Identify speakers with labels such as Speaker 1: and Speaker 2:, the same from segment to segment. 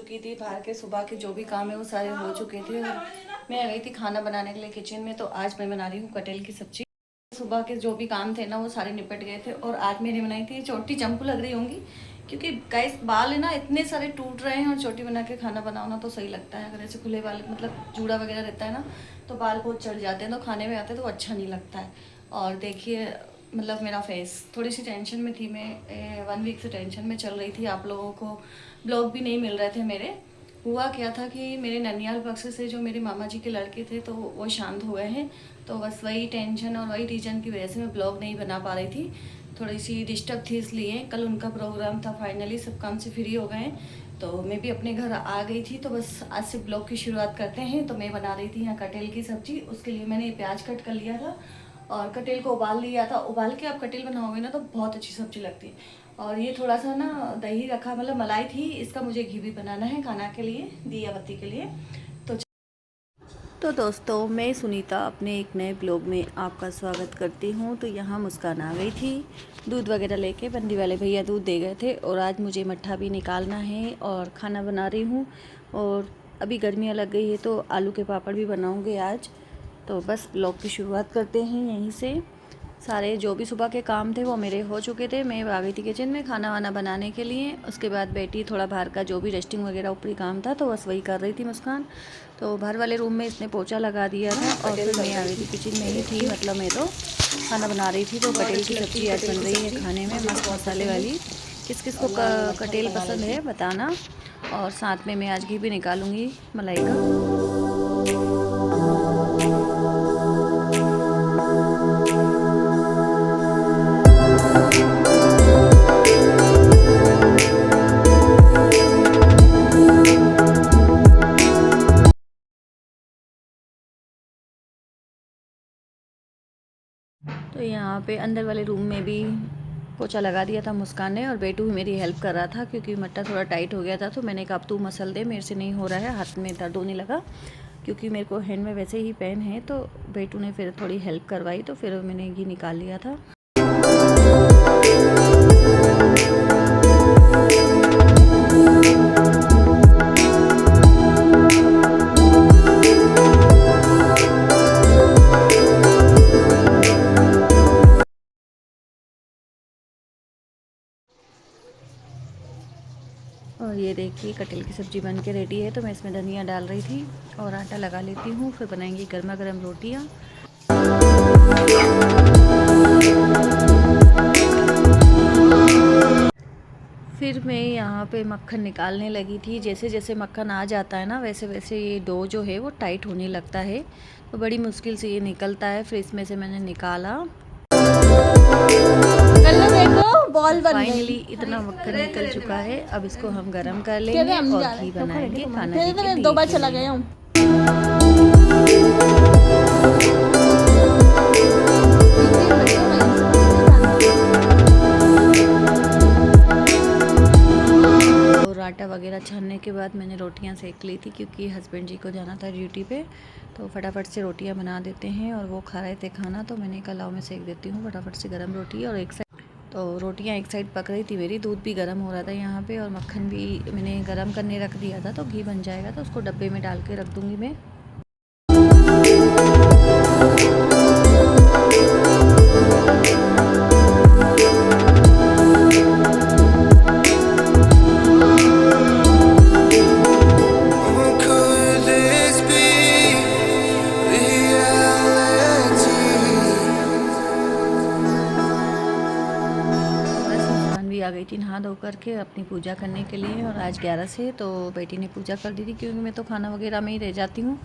Speaker 1: चुकी थी, बाहर के सुबह के जो भी काम है वो सारे हो चुके थे और मैं आ गई थी खाना बनाने के लिए किचन में। तो आज मैं बना रही हूँ कटहल की सब्जी। सुबह के जो भी काम थे ना वो सारे निपट गए थे और आज मैंने बनाई थी। चोटी चंपू लग रही होंगी क्योंकि गाइस बाल है ना इतने सारे टूट रहे हैं और चोटी बना के खाना बनाओ ना तो सही लगता है। अगर ऐसे खुले बाल मतलब जूड़ा वगैरह रहता है ना तो बाल बहुत चढ़ जाते हैं, तो खाने में आते हैं तो अच्छा नहीं लगता है। और देखिए मतलब मेरा फेस, थोड़ी सी टेंशन में थी मैं, 1 वीक से टेंशन में चल रही थी। आप लोगों को ब्लॉग भी नहीं मिल रहे थे मेरे। हुआ क्या था कि मेरे ननियाल पक्ष से जो मेरे मामा जी के लड़के थे तो वो शांत हो गए हैं, तो बस वही टेंशन और वही रीजन की वजह से मैं ब्लॉग नहीं बना पा रही थी। थोड़ी सी डिस्टर्ब थी इसलिए। कल उनका प्रोग्राम था, फाइनली सब काम से फ्री हो गए तो मैं भी अपने घर आ गई थी। तो बस आज से ब्लॉग की शुरुआत करते हैं। तो मैं बना रही थी यहाँ कटहल की सब्ज़ी। उसके लिए मैंने प्याज कट कर लिया था और कटहल को उबाल लिया था। उबाल के आप कटहल बनाओगे ना तो बहुत अच्छी सब्ज़ी लगती है। और ये थोड़ा सा ना दही रखा, मतलब मलाई थी, इसका मुझे घी भी बनाना है खाना के लिए, दिया बत्ती के लिए। तो दोस्तों मैं सुनीता अपने एक नए ब्लॉग में आपका स्वागत करती हूँ। तो यहाँ मुस्कान आ गई थी दूध वगैरह लेके, बंदी वाले भैया दूध दे गए थे और आज मुझे मट्ठा भी निकालना है और खाना बना रही हूँ। और अभी गर्मियाँ लग गई है तो आलू के पापड़ भी बनाऊँगी आज। तो बस ब्लॉग की शुरुआत करते हैं यहीं से। सारे जो भी सुबह के काम थे वो मेरे हो चुके थे। मैं आ गई थी किचन में खाना वाना बनाने के लिए। उसके बाद बेटी थोड़ा बाहर का जो भी डस्टिंग वगैरह ऊपरी काम था तो बस वही कर रही थी मुस्कान। तो बाहर वाले रूम में इसने पोछा लगा दिया था और फिर मैं आ गई थी किचन में ही थी, मतलब मैं तो खाना बना रही थी। तो कटहल की सब्ज़ी आज बन रही है खाने में मस्त मसाले वाली। किस किस को कटहल पसंद है बताना। और साथ में मैं आज घी भी निकालूंगी मलाई का। तो यहाँ पे अंदर वाले रूम में भी पोछा लगा दिया था मुस्कान ने और बेटू भी मेरी हेल्प कर रहा था क्योंकि मट्टा थोड़ा टाइट हो गया था। तो मैंने कहा अब तू मसल दे, मेरे से नहीं हो रहा है, हाथ में दर्द होने लगा क्योंकि मेरे को हैंड में वैसे ही पेन है। तो बेटू ने फिर थोड़ी हेल्प करवाई तो फिर मैंने घी निकाल लिया था। और ये देखिए कटहल की सब्ज़ी बन के रेडी है। तो मैं इसमें धनिया डाल रही थी और आटा लगा लेती हूँ, फिर बनाएंगी गर्मा गर्म रोटियाँ। फिर मैं यहाँ पे मक्खन निकालने लगी थी। जैसे जैसे मक्खन आ जाता है ना वैसे वैसे ये डो जो है वो टाइट होने लगता है, तो बड़ी मुश्किल से ये निकलता है। फिर इसमें से मैंने निकाला,
Speaker 2: देखो बॉल बन गई।
Speaker 1: फाइनली इतना मक्खन निकल चुका है। अब इसको हम गरम कर लेंगे और घी बनाएंगे खाना जी के
Speaker 2: 2 बार
Speaker 1: लिए।
Speaker 2: चला गया हूँ।
Speaker 1: और आटा वगैरह छानने के बाद मैंने रोटियां सेक ली थी क्योंकि हस्बैंड जी को जाना था ड्यूटी पे। तो फटाफट से रोटियां बना देते हैं और वो खा रहे थे खाना, तो मैंने कहा लाओ मैं सेक देती हूँ फटाफट से गर्म रोटी। और एक साइड तो रोटियां एक साइड पक रही थी मेरी, दूध भी गर्म हो रहा था यहाँ पे और मक्खन भी मैंने गर्म करने रख दिया था। तो घी बन जाएगा तो उसको डब्बे में डाल के रख दूँगी मैं। आ गई थी नहा धो करके अपनी पूजा करने के लिए और आज 11 से तो बेटी ने पूजा कर दी थी क्योंकि मैं तो खाना वगैरह में ही रह जाती हूँ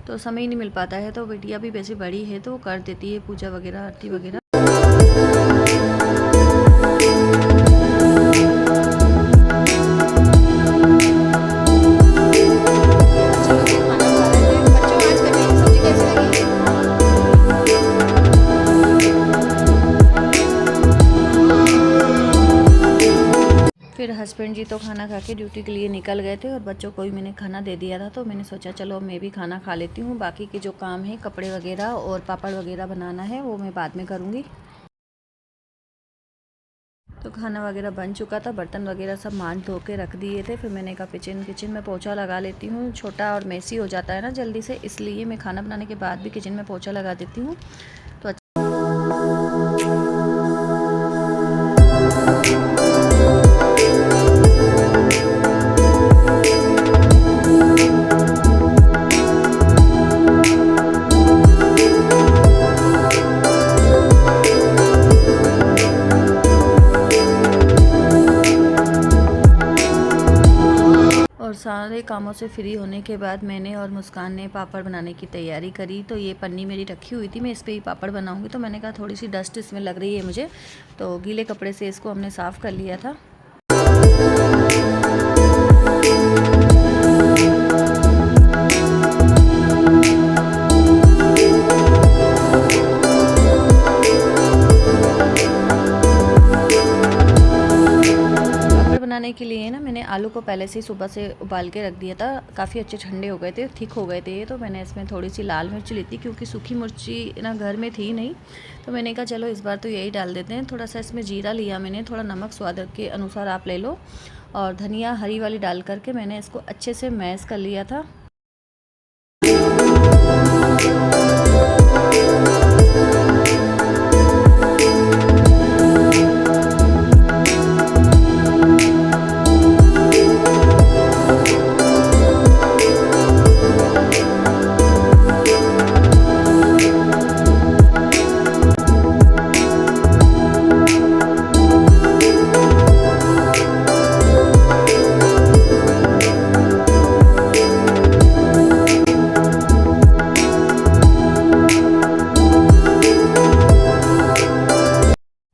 Speaker 1: तो समय ही नहीं मिल पाता है। तो बेटियाँ भी वैसे बड़ी है तो वो कर देती है पूजा वगैरह, आरती वगैरह। फिर हस्बैंड जी तो खाना खा के ड्यूटी के लिए निकल गए थे और बच्चों को भी मैंने खाना दे दिया था। तो मैंने सोचा चलो मैं भी खाना खा लेती हूँ, बाकी के जो काम है कपड़े वगैरह और पापड़ वगैरह बनाना है वो मैं बाद में करूँगी। तो खाना वगैरह बन चुका था, बर्तन वगैरह सब मान धो के रख दिए थे। फिर मैंने कहा किचन में पोछा लगा लेती हूँ, छोटा और मेसी हो जाता है ना जल्दी से, इसलिए मैं खाना बनाने के बाद भी किचन में पोछा लगा देती हूँ। तो और सारे कामों से फ्री होने के बाद मैंने और मुस्कान ने पापड़ बनाने की तैयारी करी। तो ये पन्नी मेरी रखी हुई थी, मैं इस पे ही पापड़ बनाऊंगी। तो मैंने कहा थोड़ी सी डस्ट इसमें लग रही है मुझे, तो गीले कपड़े से इसको हमने साफ़ कर लिया था। बनाने के लिए ना मैंने आलू को पहले से ही सुबह से उबाल के रख दिया था, काफ़ी अच्छे ठंडे हो गए थे, थिक हो गए थे। तो मैंने इसमें थोड़ी सी लाल मिर्च ली थी, क्योंकि सूखी मिर्ची ना घर में थी नहीं, तो मैंने कहा चलो इस बार तो यही डाल देते हैं। थोड़ा सा इसमें जीरा लिया मैंने, थोड़ा नमक स्वाद के अनुसार आप ले लो, और धनिया हरी वाली डाल करके मैंने इसको अच्छे से मैश कर लिया था।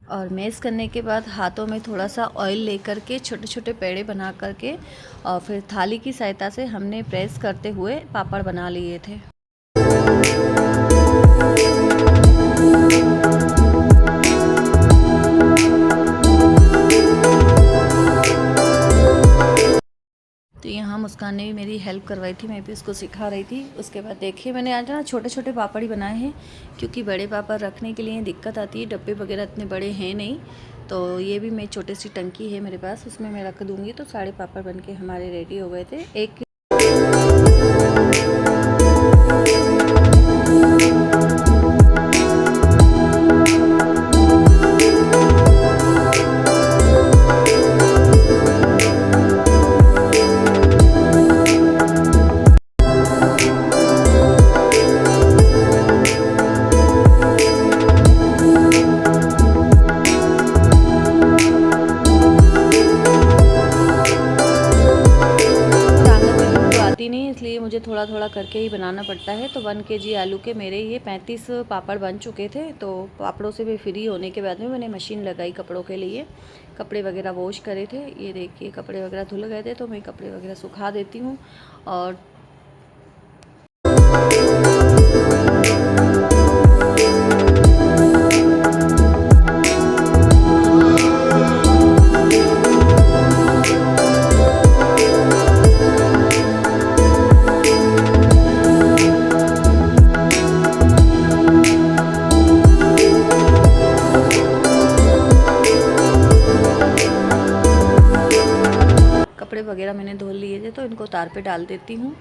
Speaker 1: और मैश करने के बाद हाथों में थोड़ा सा ऑयल लेकर के छोटे छोटे पेड़े बना करके और फिर थाली की सहायता से हमने प्रेस करते हुए पापड़ बना लिए थे। तो यहाँ मुस्कान ने भी मेरी हेल्प करवाई थी, मैं भी उसको सिखा रही थी। उसके बाद देखिए मैंने आज ना छोटे छोटे पापड़ ही बनाए हैं, क्योंकि बड़े पापड़ रखने के लिए दिक्कत आती है, डब्बे वगैरह इतने बड़े हैं नहीं। तो ये भी मैं छोटी सी टंकी है मेरे पास, उसमें मैं रख दूँगी। तो सारे पापड़ बन के हमारे रेडी हो गए थे। एक नहीं, इसलिए मुझे थोड़ा थोड़ा करके ही बनाना पड़ता है। तो 1 kg आलू के मेरे ये 35 पापड़ बन चुके थे। तो पापड़ों से भी फ्री होने के बाद में मैंने मशीन लगाई कपड़ों के लिए, कपड़े वगैरह वॉश करे थे। ये देखिए कपड़े वगैरह धुल गए थे, तो मैं कपड़े वगैरह सुखा देती हूँ। और कपड़े वगैरह मैंने धो लिए थे, तो इनको तार पे डाल देती हूँ।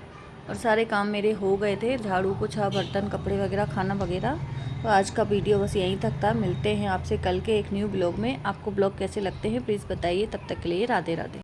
Speaker 1: और सारे काम मेरे हो गए थे, झाड़ू पोछा बर्तन कपड़े वगैरह खाना वगैरह। तो आज का वीडियो बस यहीं तक था। मिलते हैं आपसे कल के एक न्यू ब्लॉग में। आपको ब्लॉग कैसे लगते हैं प्लीज़ बताइए। तब तक के लिए राधे राधे।